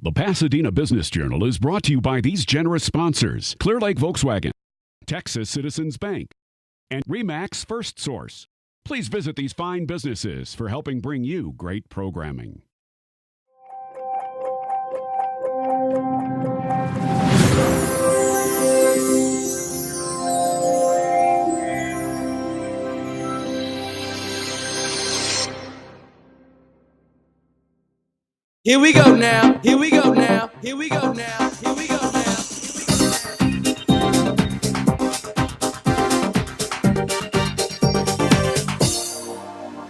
The Pasadena Business Journal is brought to you by these generous sponsors: Clear Lake Volkswagen, Texas Citizens Bank, and Remax First Source. Please visit these fine businesses for helping bring you great programming. Here we go now, here we go now, here we go now, here we go now.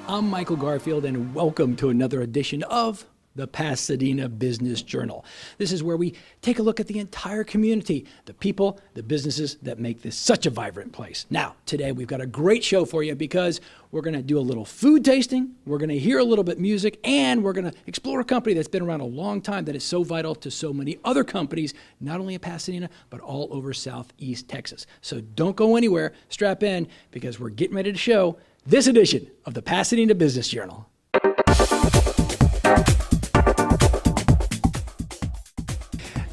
I'm Michael Garfield, and welcome to another edition of the Pasadena Business Journal. This is where we take a look at the entire community, the people, the businesses that make this such a vibrant place. Now, today we've got a great show for you because we're going to do a little food tasting, we're going to hear a little bit music, and we're going to explore a company that's been around a long time that is so vital to so many other companies, not only in Pasadena, but all over Southeast Texas. So don't go anywhere, strap in, because we're getting ready to show this edition of the Pasadena Business Journal.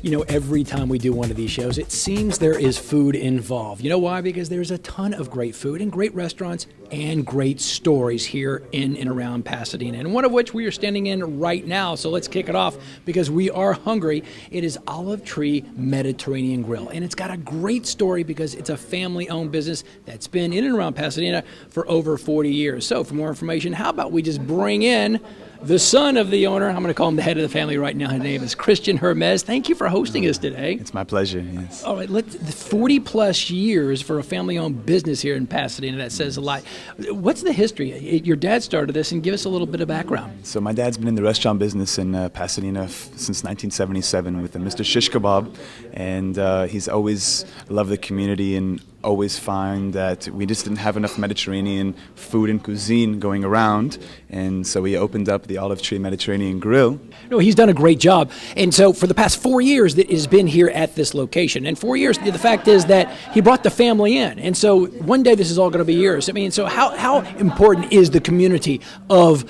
You know, every time we do one of these shows, it seems there is food involved. You know why? Because there's a ton of great food and great restaurants and great stories here in and around Pasadena, and one of which we are standing in right now. So let's kick it off because we are hungry. It is Olive Tree Mediterranean Grill, and it's got a great story because it's a family-owned business that's been in and around Pasadena for over 40 years. So for more information, how about we just bring in the son of the owner. I'm going to call him the head of the family right now. His name is Christian Hermes. Thank you for hosting us today. It's my pleasure, yes. All right, 40 plus years for a family-owned business here in Pasadena. That says a lot. What's the history? Your dad started this, and give us a little bit of background. So my dad's been in the restaurant business in Pasadena since 1977 with Mr. Shish Kebab, and he's always loved the community and always find that we just didn't have enough Mediterranean food and cuisine going around, and so he opened up the Olive Tree Mediterranean Grill. No, he's done a great job, and so for the past 4 years that has been here at this location, and 4 years, the fact is that he brought the family in, and so one day this is all going to be yours. I mean, so how important is the community of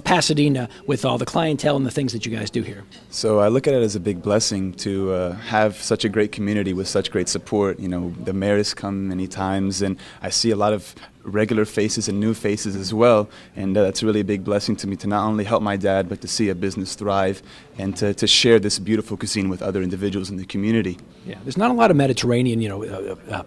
Pasadena with all the clientele and the things that you guys do here? So I look at it as a big blessing to have such a great community with such great support. You know, the mayor has come many times, and I see a lot of regular faces and new faces as well, and that's really a big blessing to me to not only help my dad, but to see a business thrive and to share this beautiful cuisine with other individuals in the community. Yeah, there's not a lot of Mediterranean,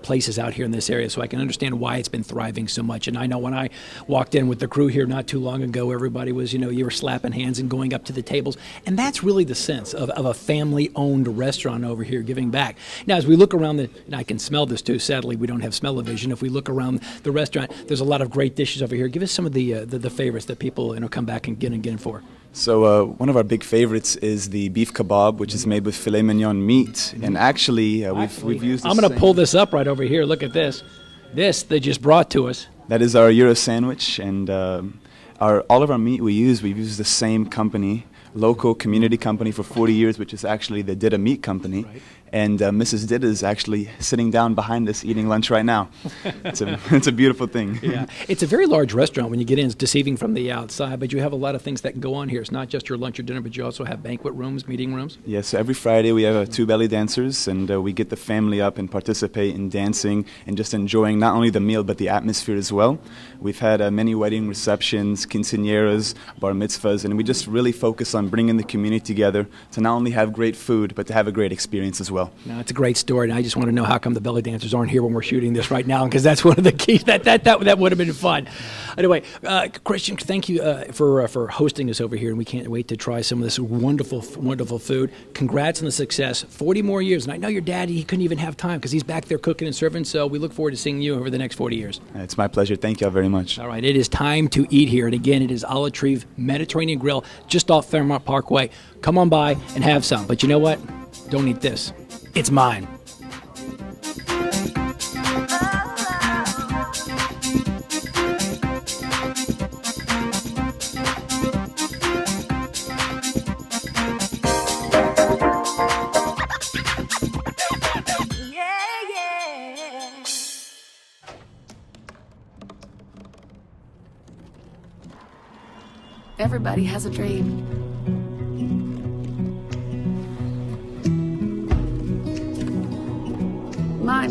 places out here in this area, so I can understand why it's been thriving so much. And I know when I walked in with the crew here not too long ago, everybody was, you were slapping hands and going up to the tables, and that's really the sense of a family-owned restaurant over here giving back. Now, as we look around and I can smell this too, sadly we don't have smell-o-vision. If we look around the restaurant, there's a lot of great dishes over here. Give us some of the favorites that people come back and get again for. So one of our big favorites is the beef kebab, which is made with filet mignon meat, and actually we've used. I'm going to pull this up right over here. Look at this. This they just brought to us. That is our Euro sandwich, and all of our meat we've used the same company, local community company for 40 years, which is actually the Dida Meat Company. Right. And Mrs. Dida is actually sitting down behind us eating lunch right now. It's a beautiful thing. Yeah, it's a very large restaurant when you get in. It's deceiving from the outside, but you have a lot of things that can go on here. It's not just your lunch or dinner, but you also have banquet rooms, meeting rooms. Yes, so every Friday we have 2 belly dancers, and we get the family up and participate in dancing and just enjoying not only the meal but the atmosphere as well. We've had many wedding receptions, quinceañeras, bar mitzvahs, and we just really focus on bringing the community together to not only have great food, but to have a great experience as well. No, it's a great story, and I just want to know how come the belly dancers aren't here when we're shooting this right now, because that's one of the keys. That would have been fun. Anyway, Christian, thank you for hosting us over here, and we can't wait to try some of this wonderful food. Congrats on the success. 40 more years, and I know your dad, he couldn't even have time because he's back there cooking and serving, so we look forward to seeing you over the next 40 years. It's my pleasure. Thank you all very much. All right, it is time to eat here, and again, it is Olive Tree Mediterranean Grill just off Fairmont Parkway. Come on by and have some, but you know what? Don't eat this. It's mine. Everybody has a dream.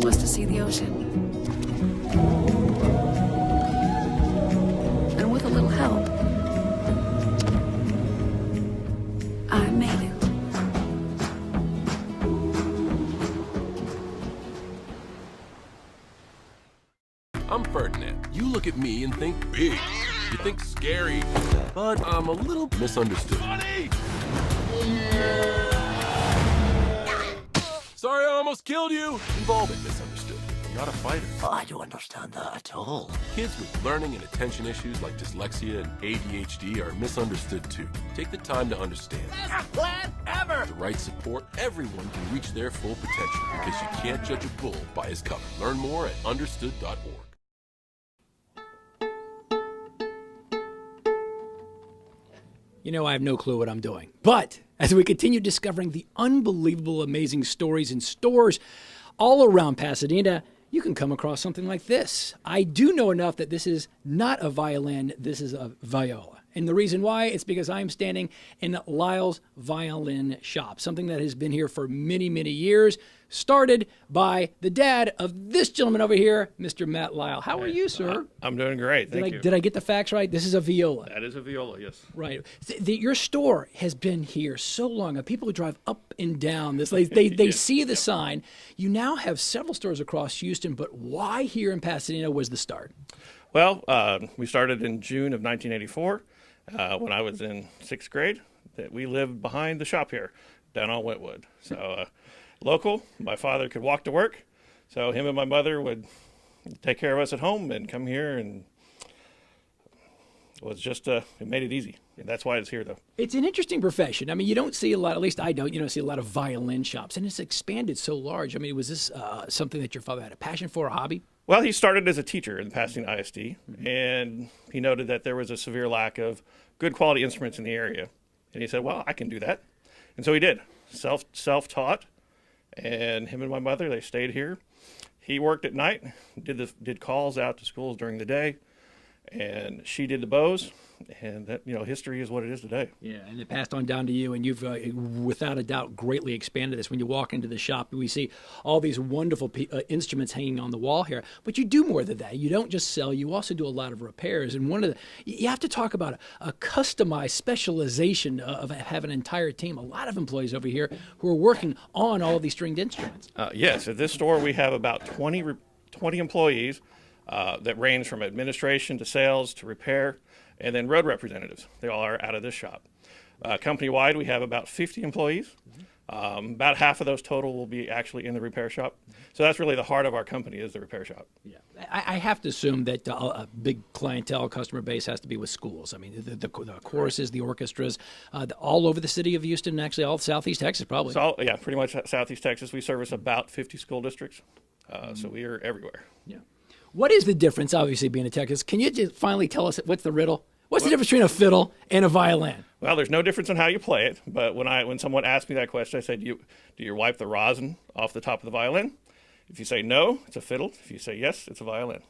plan was to see the ocean. And with a little help, I made it. I'm Ferdinand. You look at me and think big. You think scary, but I'm a little misunderstood. Funny! Sorry, I almost killed you. We've all been misunderstood. I'm not a fighter. I don't understand that at all. Kids with learning and attention issues like dyslexia and ADHD are misunderstood too. Take the time to understand. Best plan ever! With the right support, everyone can reach their full potential because you can't judge a bull by his cover. Learn more at understood.org. You know, I have no clue what I'm doing. But as we continue discovering the unbelievable, amazing stories in stores all around Pasadena, you can come across something like this. I do know enough that this is not a violin, this is a viola. And the reason why is because I'm standing in Lyle's Violin Shop, something that has been here for many, many years, started by the dad of this gentleman over here, Mr. Matt Lyle. How are you, sir? I'm doing great, thank you. Did I get the facts right? This is a viola. That is a viola, yes. Right. Your store has been here so long. People who drive up and down this, they see the sign. You now have several stores across Houston, but why here in Pasadena was the start? Well, we started in June of 1984 when I was in 6th grade. That we lived behind the shop here down on Wentwood. So local, my father could walk to work. So him and my mother would take care of us at home and come here, and it was just, it made it easy. And that's why it's here, though. It's an interesting profession. I mean, you don't see a lot, at least I don't, you don't see a lot of violin shops, and it's expanded so large. I mean, was this something that your father had a passion for, a hobby? Well, he started as a teacher in Pasadena ISD, and he noted that there was a severe lack of good quality instruments in the area. And he said, well, I can do that. And so he did, self-taught. And him and my mother, they stayed here. He worked at night, did calls out to schools during the day, and she did the bows. And that, history is what it is today. Yeah, and it passed on down to you, and you've, without a doubt, greatly expanded this. When you walk into the shop, we see all these wonderful instruments hanging on the wall here. But you do more than that. You don't just sell. You also do a lot of repairs. And you have to talk about a customized specialization of having an entire team. A lot of employees over here who are working on all these stringed instruments. Yes, at this store we have about 20 employees that range from administration to sales to repair. And then road representatives. They all are out of this shop. Company-wide, we have about 50 employees. About half of those total will be actually in the repair shop. So that's really the heart of our company, is the repair shop. Yeah, I have to assume that a big clientele, customer base has to be with schools. I mean, the choruses, the orchestras, all over the city of Houston, actually all Southeast Texas probably. So, yeah, pretty much Southeast Texas. We service about 50 school districts. So we are everywhere. Yeah. What is the difference, obviously, being a Texas? Can you just finally tell us what's the riddle? What's the difference between a fiddle and a violin? Well, there's no difference in how you play it. But when someone asked me that question, I said, do you wipe the rosin off the top of the violin? If you say no, it's a fiddle. If you say yes, it's a violin.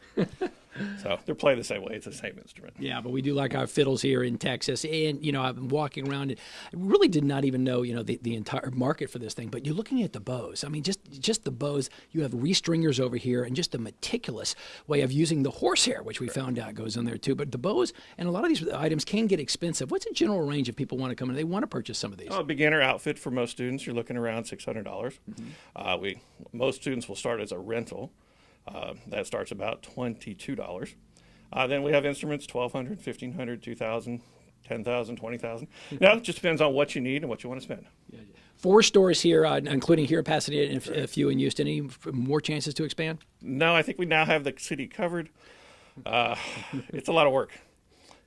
So they're played the same way. It's the same instrument. Yeah, but we do like our fiddles here in Texas. And, I've been walking around and I really did not even know, the entire market for this thing. But you're looking at the bows. I mean, just the bows. You have restringers over here and just a meticulous way of using the horsehair, which we found out goes in there too. But the bows and a lot of these items can get expensive. What's a general range if people want to come in and they want to purchase some of these? A beginner outfit for most students, you're looking around $600. Mm-hmm. Most students will start as a rental. That starts about $22. Then we have instruments, $1,200, $1,500, $2,000, $10,000, $20,000. Now, it just depends on what you need and what you want to spend. 4 stores here, including here in Pasadena and a few in Houston. Any more chances to expand? No, I think we now have the city covered. It's a lot of work.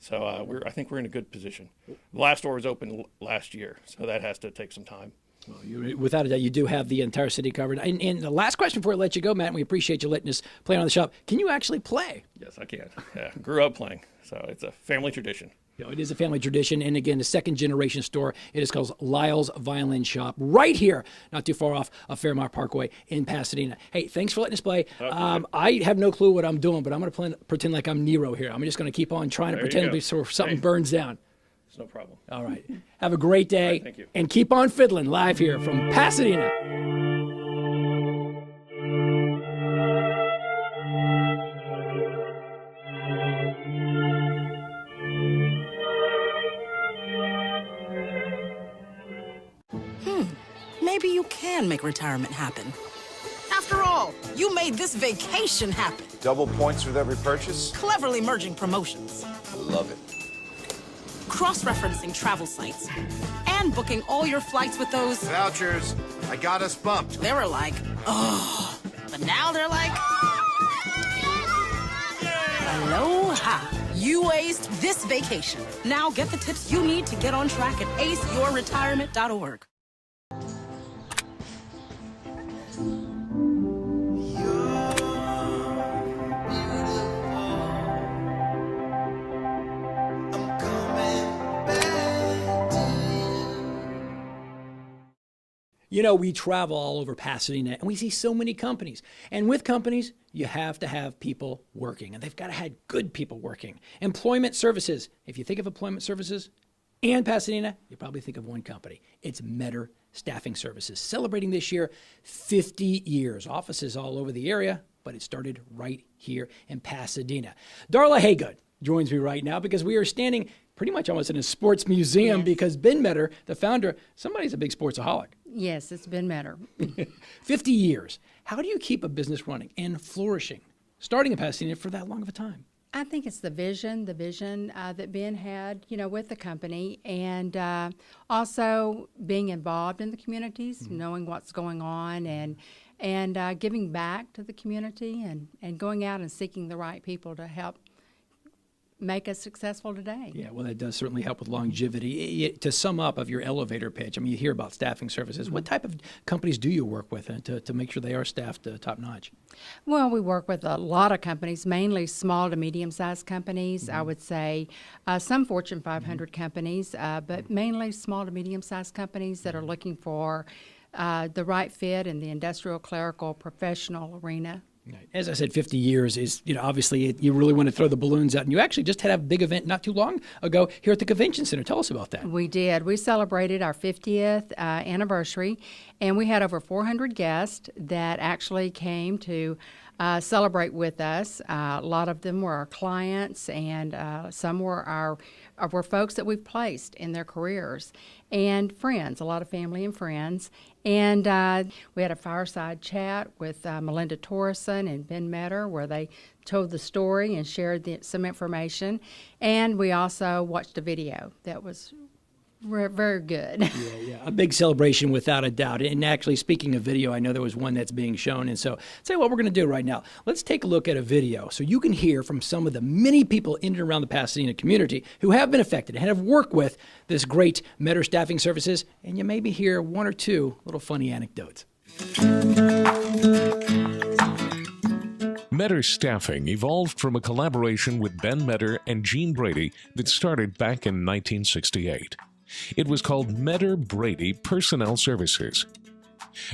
So I think we're in a good position. The last store was open last year, so that has to take some time. Well, without a doubt, you do have the entire city covered. And the last question before I let you go, Matt, and we appreciate you letting us play on the shop. Can you actually play? Yes, I can. Yeah, grew up playing, so it's a family tradition. It is a family tradition, and again, the second-generation store. It is called Lyle's Violin Shop, right here, not too far off of Fairmont Parkway in Pasadena. Hey, thanks for letting us play. I have no clue what I'm doing, but I'm going to pretend like I'm Nero here. I'm just going to keep on trying to pretend before something burns down. It's no problem. All right. Have a great day. Right, thank you. And keep on fiddling live here from Pasadena. maybe you can make retirement happen. After all, you made this vacation happen. Double points with every purchase? Cleverly merging promotions. Love it. Cross-referencing travel sites. And booking all your flights with those... Vouchers. I got us bumped. They were like, oh. But now they're like... Aloha. You aced this vacation. Now get the tips you need to get on track at aceyourretirement.org. You know, we travel all over Pasadena and we see so many companies. And with companies, you have to have people working, and they've got to have good people working. Employment services. If you think of employment services and Pasadena, you probably think of one company. It's Metter Staffing Services, celebrating this year 50 years. Offices all over the area, but it started right here in Pasadena. Darla Haygood joins me right now because we are standing pretty much almost in a sports museum because Ben Metter, the founder, somebody's a big sportsaholic. Yes, it's Ben Metter. 50 years. How do you keep a business running and flourishing, starting in Pasadena for that long of a time? I think it's the vision that Ben had, with the company, and also being involved in the communities, knowing what's going on, and giving back to the community, and going out and seeking the right people to help make us successful today. Yeah, well, that does certainly help with longevity. To sum up of your elevator pitch, I mean, you hear about staffing services. What type of companies do you work with to make sure they are staffed top notch? Well, we work with a lot of companies, mainly small to medium-sized companies. I would say some Fortune 500 companies, but mainly small to medium-sized companies that are looking for the right fit in the industrial, clerical, professional arena. Right. As I said, 50 years is, obviously you really want to throw the balloons out. And you actually just had a big event not too long ago here at the Convention Center. Tell us about that. We did. We celebrated our 50th anniversary, and we had over 400 guests that actually came to celebrate with us. A lot of them were our clients, and some were were folks that we've placed in their careers, and friends, a lot of family and friends. And we had a fireside chat with Melinda Torreson and Ben Metter, where they told the story and shared some information. And we also watched a video that was very good. Yeah, a big celebration without a doubt. And actually, speaking of video, I know there was one that's being shown. And so, tell you what we're going to do right now. Let's take a look at a video so you can hear from some of the many people in and around the Pasadena community who have been affected and have worked with this great Metter Staffing Services. And you maybe hear one or two little funny anecdotes. Metter Staffing evolved from a collaboration with Ben Metter and Gene Brady that started back in 1968. It was called Metter Brady Personnel Services.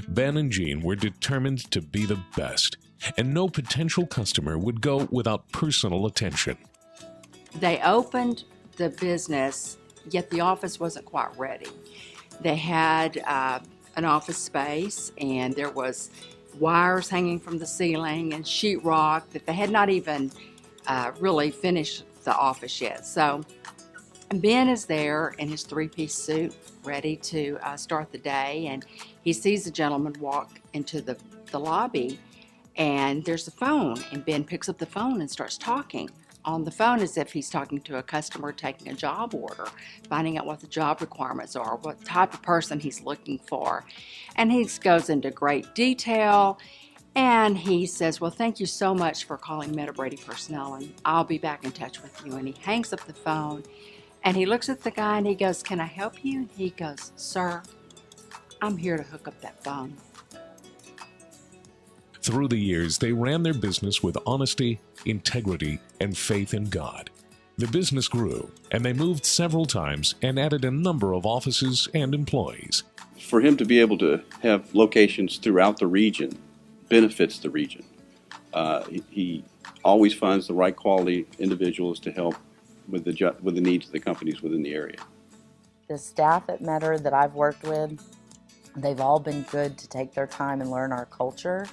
Ben and Gene were determined to be the best, and no potential customer would go without personal attention. They opened the business, yet the office wasn't quite ready. They had an office space, and there was wires hanging from the ceiling and sheetrock that they had not even really finished the office yet. So Ben is there in his three-piece suit, ready to start the day, and he sees a gentleman walk into the lobby, and there's a phone, and Ben picks up the phone and starts talking on the phone as if he's talking to a customer taking a job order, finding out what the job requirements are, what type of person he's looking for. And he goes into great detail, and he says, well, thank you so much for calling Metter Brady Personnel, and I'll be back in touch with you. And he hangs up the phone, and he looks at the guy and he goes, can I help you? He goes, sir, I'm here to hook up that phone. Through the years, they ran their business with honesty, integrity, and faith in God. The business grew, and they moved several times and added a number of offices and employees. For him to be able to have locations throughout the region benefits the region. He always finds the right quality individuals to help with the needs of the companies within the area. The staff at Metter that I've worked with, they've all been good to take their time and learn our culture.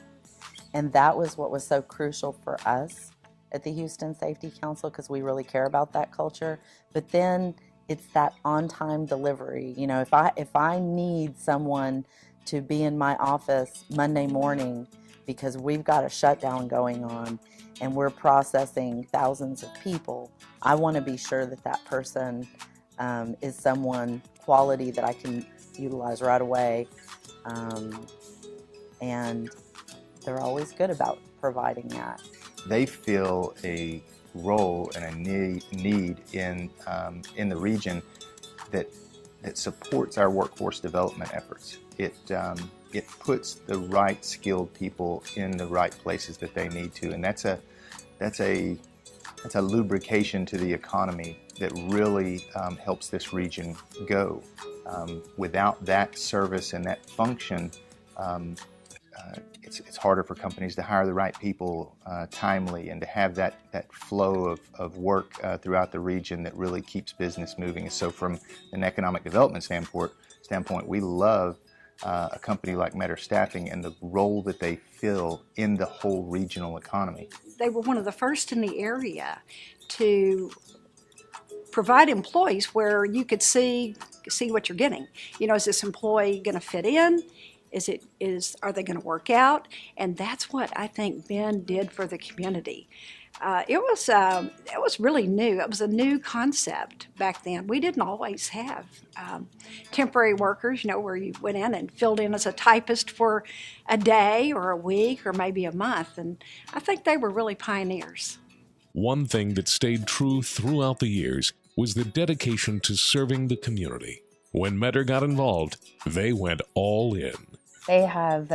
And that was what was so crucial for us at the Houston Safety Council, because we really care about that culture. But then it's that on-time delivery. You know, if I need someone to be in my office Monday morning because we've got a shutdown going on and we're processing thousands of people. I want to be sure that that person is someone quality that I can utilize right away. And they're always good about providing that. They feel a role and a need in the region that supports our workforce development efforts. It puts the right skilled people in the right places that they need to, and that's a lubrication to the economy that really helps this region go. Without that service and that function, it's harder for companies to hire the right people timely and to have that flow of work throughout the region that really keeps business moving. So from an economic development standpoint, we love a company like Metter Staffing and the role that they fill in the whole regional economy. They were one of the first in the area to provide employees where you could see what you're getting. You know, is this employee going to fit in? Are they going to work out? And that's what I think Ben did for the community. It was really new. It was a new concept back then. We didn't always have temporary workers, you know, where you went in and filled in as a typist for a day or a week or maybe a month. And I think they were really pioneers. One thing that stayed true throughout the years was the dedication to serving the community. When Metter got involved, they went all in. They have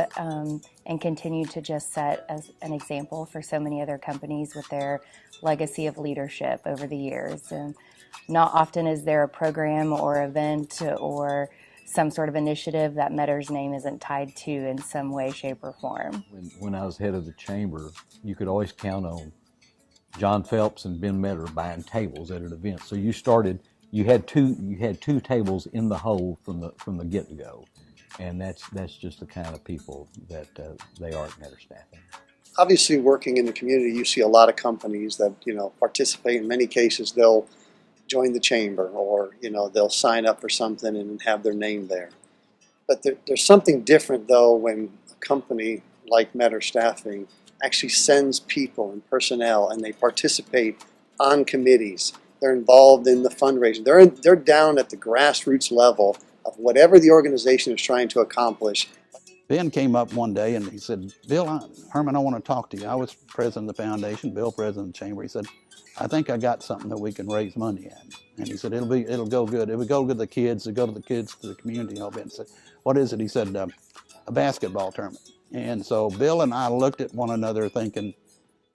and continue to just set as an example for so many other companies with their legacy of leadership over the years. And not often is there a program or event or some sort of initiative that Metter's name isn't tied to in some way, shape, or form. When I was head of the chamber, you could always count on John Phelps and Ben Metter buying tables at an event. So you had two tables in the hole from the get-go. And that's just the kind of people that they are at Metter Staffing. Obviously, working in the community, you see a lot of companies that participate. In many cases, they'll join the chamber, or they'll sign up for something and have their name there. But there's something different, though, when a company like Metter Staffing actually sends people and personnel, and they participate on committees. They're involved in the fundraising. They're down at the grassroots level of whatever the organization is trying to accomplish. Ben came up one day and he said, Herman, I want to talk to you. I was president of the foundation, Bill president of the chamber. He said, I think I got something that we can raise money at. And he said, it'll go good. It would go to the kids, to the community. Ben said, what is it? He said, a basketball tournament. And so Bill and I looked at one another thinking,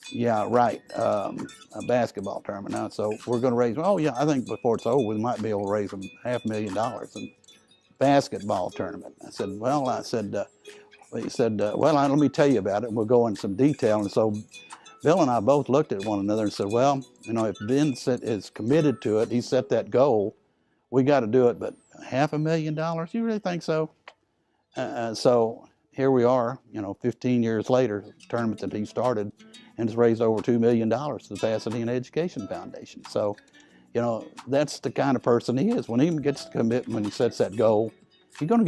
yeah, right, a basketball tournament. Now, so we're going to raise, I think before it's over, we might be able to raise $500,000. And basketball tournament. I said, he said, let me tell you about it, and we'll go into some detail. And so Bill and I both looked at one another and said, if Ben is committed to it, he set that goal, we got to do it, but $500,000, you really think so? So here we are, 15 years later, the tournament that he started, and it's raised over $2 million to the Pasadena Education Foundation. So, that's the kind of person he is. When he gets to commit, when he sets that goal, you're going to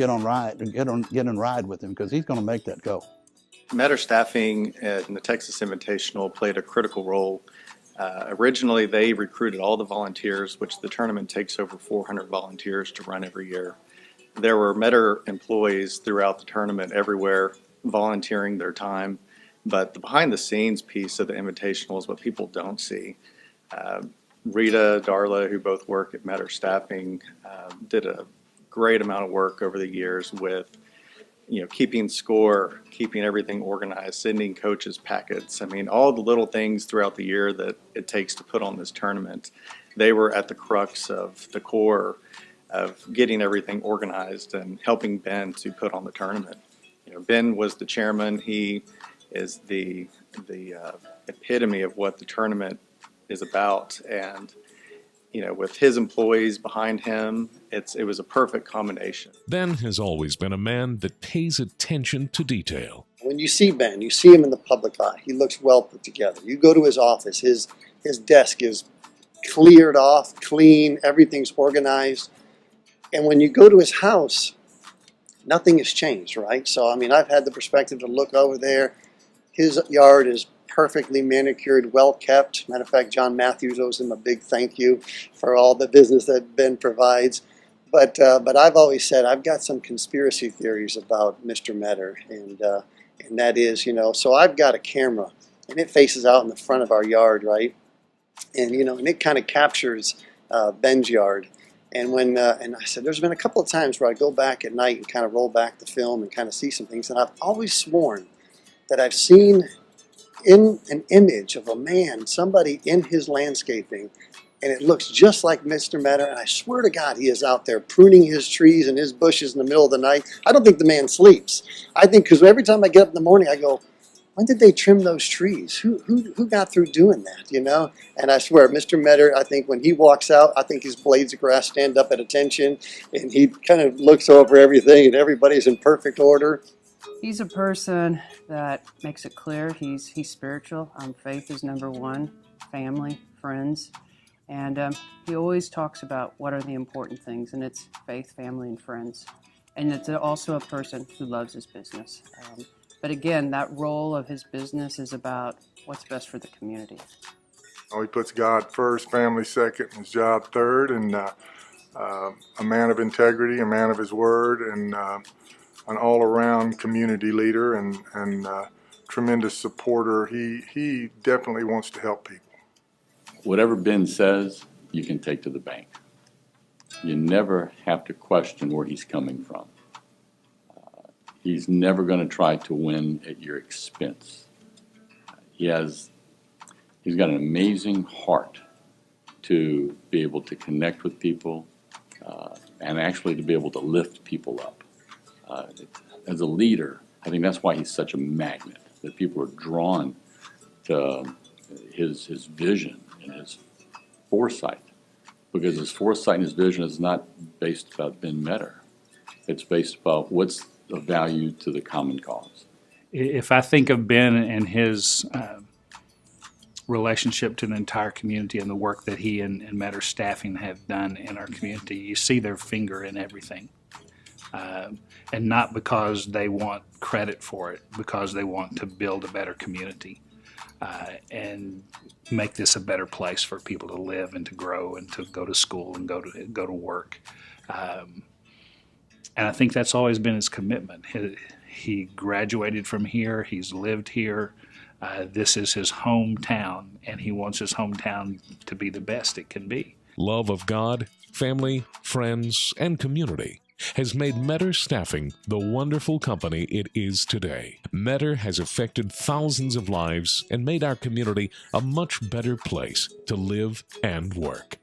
get in ride with him because he's going to make that go. Metter Staffing and the Texas Invitational played a critical role. Originally, they recruited all the volunteers, which the tournament takes over 400 volunteers to run every year. There were Metter employees throughout the tournament everywhere volunteering their time, but the behind-the-scenes piece of the Invitational is what people don't see. Rita, Darla, who both work at Metter Staffing, did a great amount of work over the years with, keeping score, keeping everything organized, sending coaches packets. I mean, all the little things throughout the year that it takes to put on this tournament. They were at the crux of the core of getting everything organized and helping Ben to put on the tournament. Ben was the chairman. He is the epitome of what the tournament is about, and with his employees behind him, it was a perfect combination. Ben has always been a man that pays attention to detail. When you see Ben, you see him in the public eye. He looks well put together. You go to his office, his desk is cleared off, clean, everything's organized. And when you go to his house, nothing has changed, right? So, I mean, I've had the perspective to look over there. His yard is perfectly manicured, well kept. Matter of fact, John Matthews owes him a big thank you for all the business that Ben provides. But I've always said I've got some conspiracy theories about Mr. Metter, and that is, so I've got a camera, and it faces out in the front of our yard, right? And and it kind of captures Ben's yard. And and I said, there's been a couple of times where I go back at night and kind of roll back the film and kind of see some things, and I've always sworn that I've seen in an image of a man, somebody in his landscaping, and it looks just like Mr. Metter, and I swear to God he is out there pruning his trees and his bushes in the middle of the night. I don't think the man sleeps. I think, because every time I get up in the morning, I go, when did they trim those trees? Who got through doing that, And I swear, Mr. Metter, I think when he walks out, I think his blades of grass stand up at attention, and he kind of looks over everything, and everybody's in perfect order. He's a person that makes it clear he's spiritual. Faith is number one, family, friends. And he always talks about what are the important things, and it's faith, family, and friends. And it's also a person who loves his business. But again, that role of his business is about what's best for the community. He puts God first, family second, and his job third, and a man of integrity, a man of his word, and an all-around community leader and tremendous supporter. He definitely wants to help people. Whatever Ben says, you can take to the bank. You never have to question where he's coming from. He's never going to try to win at your expense. He's got an amazing heart to be able to connect with people and actually to be able to lift people up. As a leader, I think that's why he's such a magnet, that people are drawn to his vision and his foresight, because his foresight and his vision is not based about Ben Metter. It's based about what's of value to the common cause. If I think of Ben and his relationship to the entire community and the work that he and Metter staffing have done in our community, you see their finger in everything. And not because they want credit for it, because they want to build a better community and make this a better place for people to live and to grow and to go to school and go to work. And I think that's always been his commitment. He graduated from here. He's lived here. This is his hometown, and he wants his hometown to be the best it can be. Love of God, family, friends, and community has made Metter Staffing the wonderful company it is today. Metter has affected thousands of lives and made our community a much better place to live and work.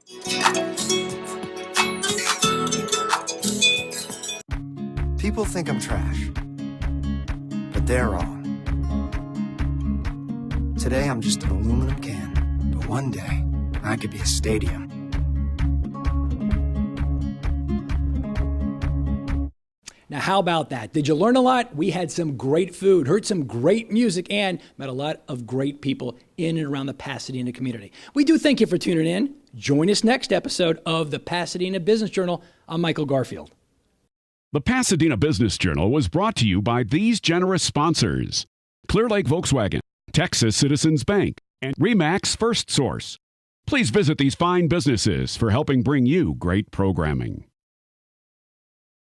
People think I'm trash, but they're wrong. Today I'm just an aluminum can, but one day I could be a stadium. Now, how about that? Did you learn a lot? We had some great food, heard some great music, and met a lot of great people in and around the Pasadena community. We do thank you for tuning in. Join us next episode of the Pasadena Business Journal. I'm Michael Garfield. The Pasadena Business Journal was brought to you by these generous sponsors: Clear Lake Volkswagen, Texas Citizens Bank, and Remax First Source. Please visit these fine businesses for helping bring you great programming.